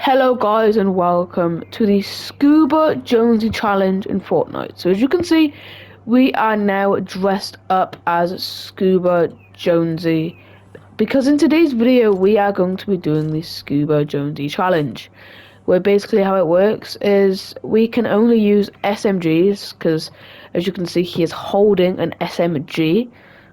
Hello guys and welcome to the Scuba Jonesy challenge in Fortnite. So as you can see, we are now dressed up as Scuba Jonesy because in today's video we are going to be doing the Scuba Jonesy challenge, where basically how it works is we can only use SMGs because as you can see he is holding an SMG,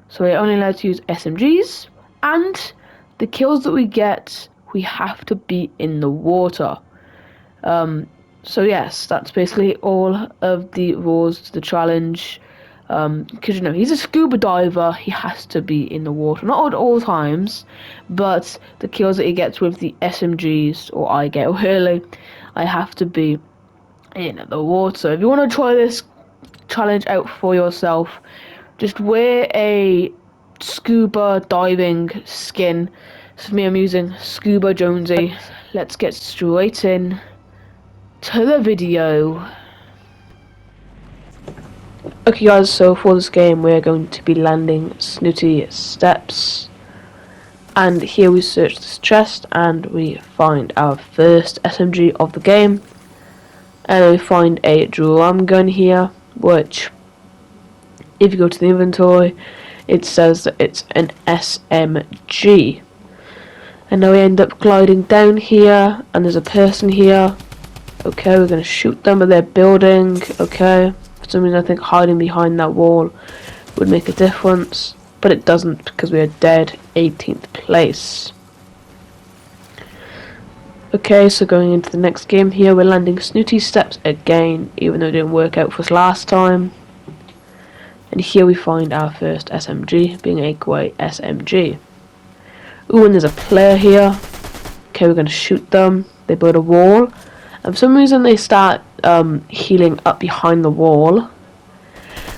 so we're only allowed to use SMGs, and the kills that we get, we have to be in the water. So yes, that's basically all of the rules to the challenge. Because he's a scuba diver, he has to be in the water, not at all times, but the kills that he gets with the SMGs, or I get really, I have to be in the water. If you want to try this challenge out for yourself, just wear a scuba diving skin. So for me, I'm using Scuba Jonesy. Let's get straight in to the video. Okay guys, so for this game we're going to be landing snooty steps, and here we search this chest and we find our first SMG of the game, and we find a drum gun here, which if you go to the inventory it says that it's an SMG. And now we end up gliding down here, and there's a person here. Okay, we're going to shoot them, but they're building. Okay, for some reason I think hiding behind that wall would make a difference, but it doesn't because we are dead. 18th place. Okay, so going into the next game here, we're landing snooty steps again, even though it didn't work out for us last time. And here we find our first SMG, being a grey SMG. Ooh, and there's a player here. Okay, we're going to shoot them. They build a wall, and for some reason they start healing up behind the wall.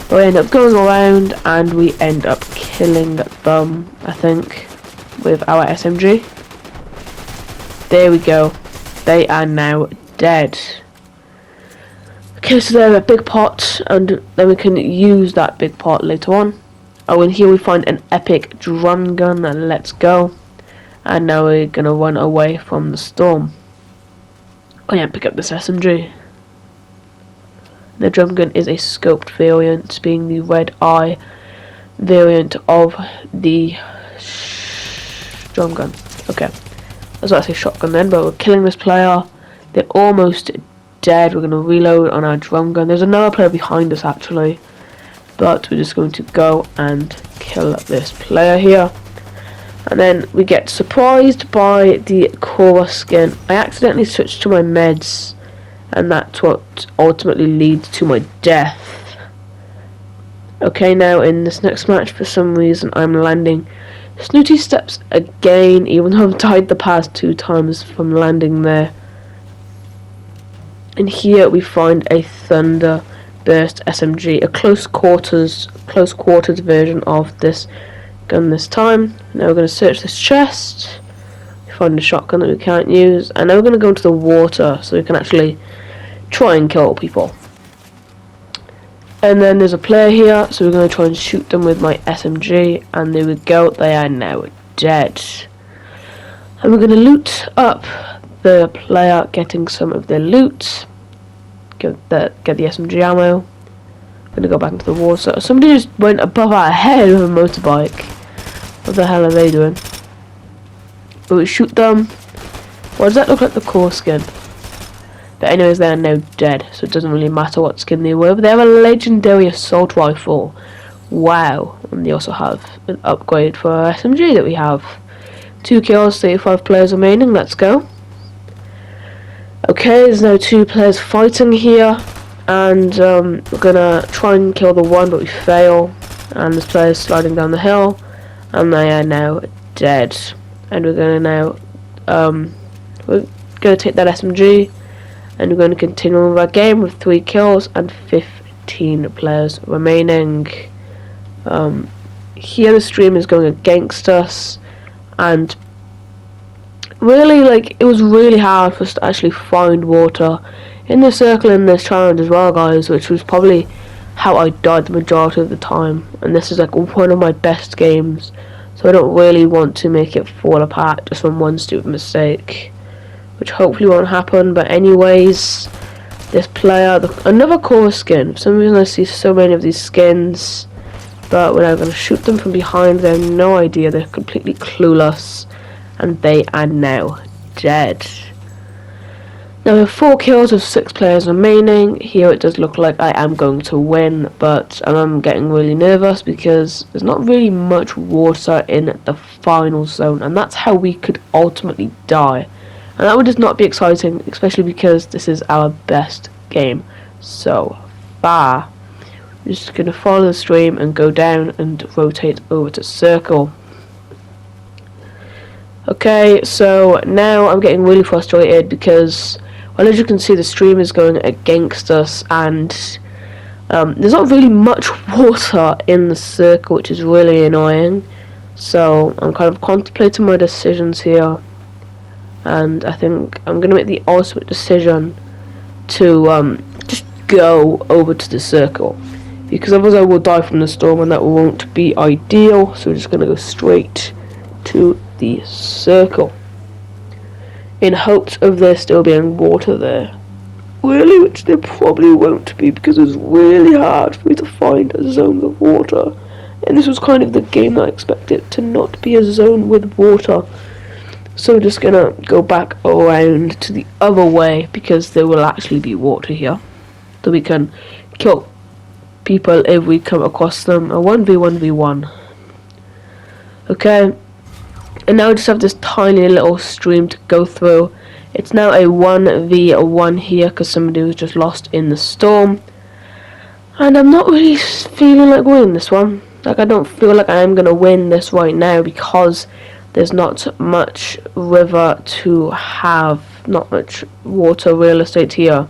But we end up going around and we end up killing them, I think, with our SMG. There we go. They are now dead. Okay, so they're a big pot, and then we can use that big pot later on. Oh, and here we find an epic drum gun, and let's go. And now we're gonna run away from the storm. Oh yeah, pick up this SMG. The drum gun is a scoped variant, being the red eye variant of the drum gun. Okay, that's what I say shotgun then, but we're killing this player. They're almost dead. We're gonna reload on our drum gun. There's another player behind us actually, but we're just going to go and kill this player here. And then we get surprised by the Cora skin. I accidentally switched to my meds, and that's what ultimately leads to my death. Okay, now in this next match, for some reason I'm landing snooty steps again, even though I've died the past 2 times from landing there. And here we find a Thunder Burst SMG, a close quarters version of this gun this time. Now we're going to search this chest, find a shotgun that we can't use, and now we're going to go into the water so we can actually try and kill people. And then there's a player here, so we're going to try and shoot them with my SMG, and there we go, they are now dead. And we're going to loot up the player, getting some of their loot. Get the SMG ammo. I'm gonna go back into the water. Somebody just went above our head with a motorbike. What the hell are they doing? But we shoot them. Why does that look like the core skin? But anyways, they are now dead, so it doesn't really matter what skin they were. But they have a legendary assault rifle. Wow. And they also have an upgrade for our SMG that we have. 2 kills, 35 players remaining. Let's go. Okay, there's now 2 players fighting here, and we're gonna try and kill the one, but we fail. And this player is sliding down the hill, and they are now dead. And we're gonna now take that SMG, and we're going to continue with our game with 3 kills and 15 players remaining. Here the stream is going against us, and really, it was really hard for us to actually find water in the circle in this challenge as well, guys, which was probably how I died the majority of the time. And this is one of my best games, so I don't really want to make it fall apart just from one stupid mistake. which hopefully won't happen. But anyways, this player, another core skin. For some reason I see so many of these skins, but when I'm going to shoot them from behind, they have no idea. They're completely clueless, and they are now dead. Now we have 4 kills with 6 players remaining. Here it does look like I am going to win, but I'm getting really nervous because there's not really much water in the final zone, and that's how we could ultimately die. And that would just not be exciting, especially because this is our best game so far. I'm just going to follow the stream and go down and rotate over to circle. Okay, so now I'm getting really frustrated because, well, as you can see, the stream is going against us, and there's not really much water in the circle, which is really annoying. So I'm kind of contemplating my decisions here, and I think I'm going to make the ultimate decision to just go over to the circle, because otherwise I will die from the storm, and that won't be ideal. So we're just going to go straight to the circle in hopes of there still being water there. Really, which there probably won't be, because it's really hard for me to find a zone with water, and this was kind of the game that I expected to not be a zone with water. So we're just gonna go back around to the other way, because there will actually be water here, so we can kill people if we come across them. A 1v1v1. Okay, and now we just have this tiny little stream to go through. It's now a 1v1 here because somebody was just lost in the storm, and I'm not really feeling like winning this one. Like, I don't feel like I am gonna win this right now because there's not much river to have, not much water real estate here,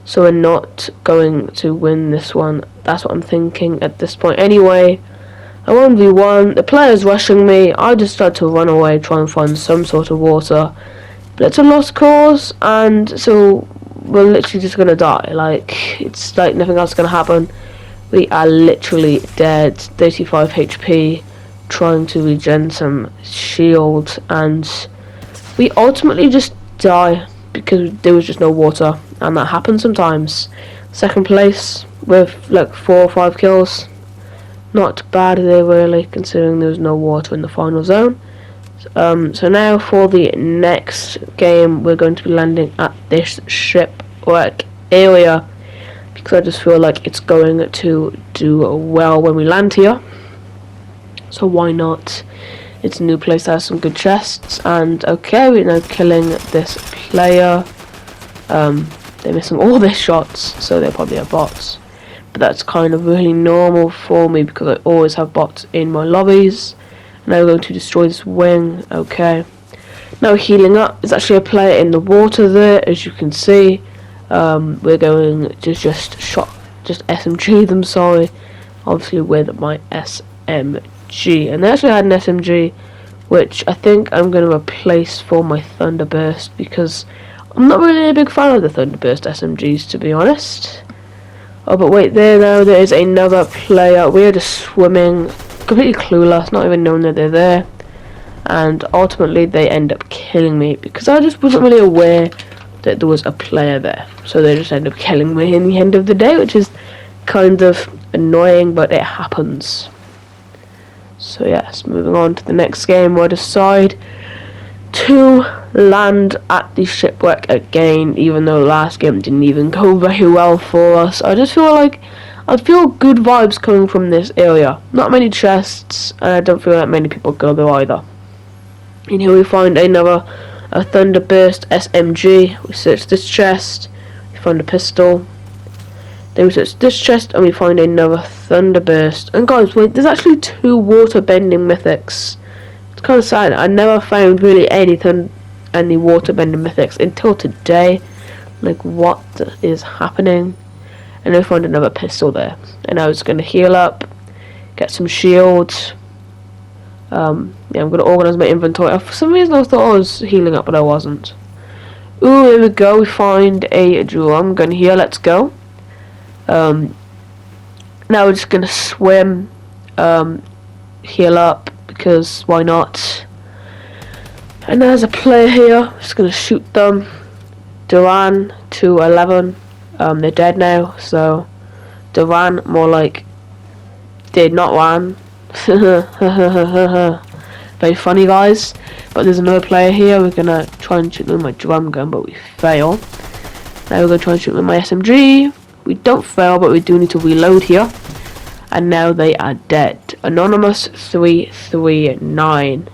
so we're not going to win this one. That's what I'm thinking at this point. Anyway, a 1v1, the player's rushing me. I just start to run away, try and find some sort of water, but it's a lost cause, and so we're literally just gonna die. Like, it's like nothing else is gonna happen. We are literally dead. 35 HP, trying to regen some shield, and we ultimately just die because there was just no water, and that happens sometimes. Second place with like 4 or 5 kills. Not bad there, really, considering there was no water in the final zone. So now for the next game, we're going to be landing at this shipwreck area, because I just feel like it's going to do well when we land here. So why not? It's a new place that has some good chests. And okay, we're now killing this player. They're missing all their shots, so they're probably bots. But that's kind of really normal for me because I always have bots in my lobbies. Now we're going to destroy this wing. Okay. Now healing up. There's actually a player in the water there, as you can see. We're going to just SMG them, sorry. Obviously with my SMG. And they actually had an SMG, which I think I'm going to replace for my Thunderburst, because I'm not really a big fan of the Thunderburst SMGs, to be honest. Oh, but wait, there is another player. We're just swimming, completely clueless, not even knowing that they're there. And ultimately, they end up killing me because I just wasn't really aware that there was a player there. So they just end up killing me in the end of the day, which is kind of annoying, but it happens. So yes, moving on to the next game, we'll decide to land at the shipwreck again, even though last game didn't even go very well for us. I just feel like I feel good vibes coming from this area. Not many chests, and I don't feel like many people go there either. And here we find a Thunderburst SMG. We search this chest, we find a pistol. Then we search this chest and we find another Thunderburst. And guys, wait, there's actually 2 water bending mythics. It's kind of sad. I never found really any water bending mythics until today. Like, what is happening? And I found another pistol there. And I was going to heal up, get some shields. Yeah, I'm going to organise my inventory. For some reason I thought I was healing up, but I wasn't. Ooh, here we go. We find a drum gun here. Let's go. Now we're just going to swim, heal up, because why not? And there's a player here. Just gonna shoot them. Duran to 11. They're dead now. So Duran, more like did not run. Very funny, guys. But there's another player here. We're gonna try and shoot them with my drum gun, but we fail. Now we're gonna try and shoot them with my SMG. We don't fail, but we do need to reload here. And now they are dead. Anonymous 339.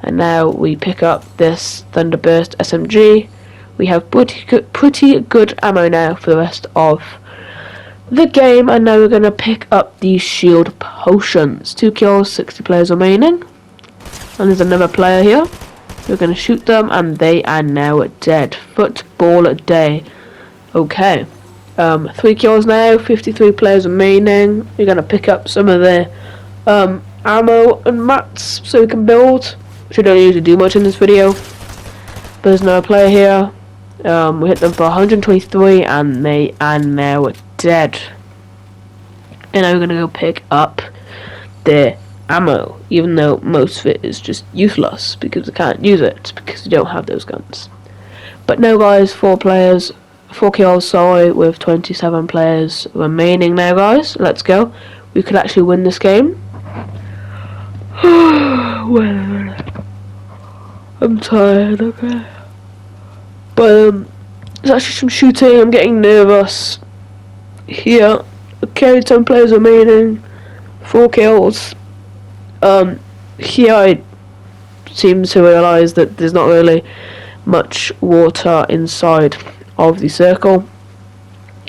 And now we pick up this Thunderburst SMG. We have pretty good ammo now for the rest of the game. And now we're gonna pick up these shield potions. 2 kills, 60 players remaining. And there's another player here. We're gonna shoot them, and they are now dead. Football day. Okay. 3 kills now, 53 players remaining. We're gonna pick up some of their ammo and mats so we can build, which I don't usually do much in this video. But there's another player here. We hit them for 123 and they are now dead. And now we're gonna go pick up their ammo, even though most of it is just useless because we can't use it because we don't have those guns. But no, guys, 4 kills, sorry, with 27 players remaining now, guys. Let's go. We could actually win this game. Well, I'm tired, okay. But there's actually some shooting. I'm getting nervous here. Okay, 10 players remaining, 4 kills. Here I seem to realise that there's not really much water inside of the circle,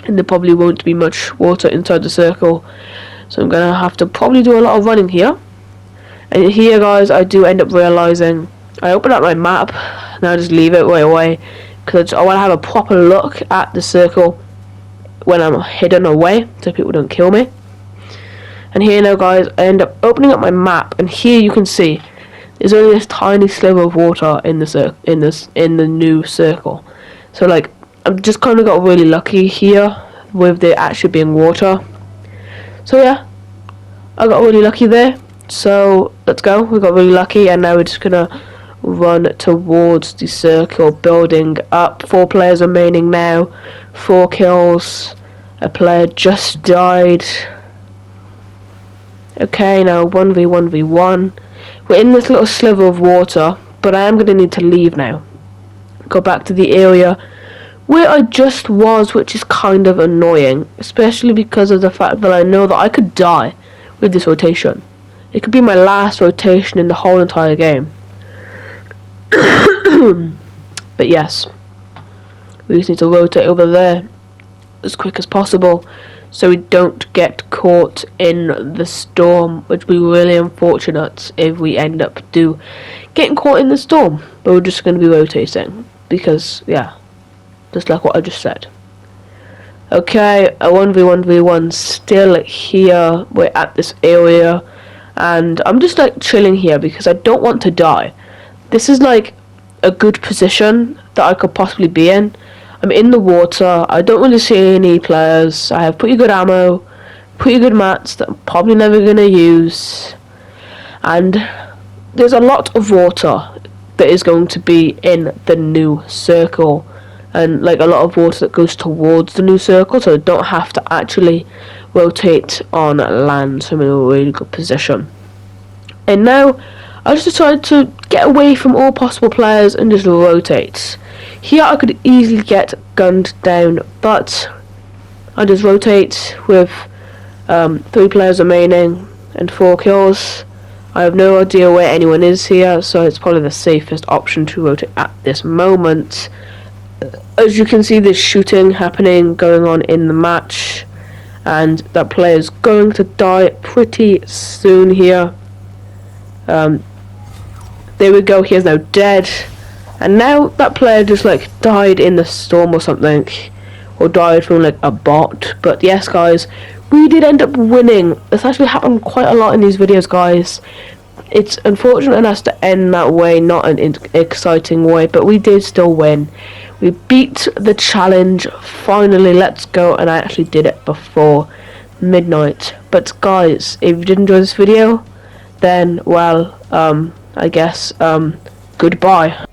and there probably won't be much water inside the circle, so I'm gonna have to probably do a lot of running here. And here, guys, I do end up realising I open up my map and I just leave it right away because I want to have a proper look at the circle when I'm hidden away so people don't kill me. And here now, guys, I end up opening up my map, and here you can see there's only this tiny sliver of water in the new circle. So like, I've just kind of got really lucky here with there actually being water. So yeah, I got really lucky there. So let's go. We got really lucky, and now we're just gonna run towards the circle, building up. 4 players remaining now. 4 kills. A player just died. Okay, now 1v1v1. We're in this little sliver of water, but I am going to need to leave now. Go back to the area where I just was, which is kind of annoying, especially because of the fact that I know that I could die with this rotation. It could be my last rotation in the whole entire game. But yes, we just need to rotate over there as quick as possible so we don't get caught in the storm, which would be really unfortunate if we end up getting caught in the storm. But we're just going to be rotating because, yeah, just like what I just said. Okay, a 1v1v1 still here. We're at this area, and I'm just like chilling here because I don't want to die. This is like a good position that I could possibly be in. I'm in the water. I don't really see any players. I have pretty good ammo, pretty good mats that I'm probably never going to use. And there's a lot of water that is going to be in the new circle. And like a lot of water that goes towards the new circle, so I don't have to actually rotate on land. So I'm in a really good position. And now I just decided to get away from all possible players and just rotate. Here I could easily get gunned down, but I just rotate with 3 players remaining and 4 kills. I have no idea where anyone is here, so it's probably the safest option to rotate at this moment. As you can see, there's shooting happening, going on in the match, and that player is going to die pretty soon here. There we go, he is now dead. And now that player just like died in the storm or something, or died from like a bot. But yes, guys, we did end up winning. This actually happened quite a lot in these videos, guys. It's unfortunate it has to end that way, not an exciting way, but we did still win. We beat the challenge, finally, let's go, and I actually did it before midnight. But guys, if you did enjoy this video, then, well, I guess, Goodbye.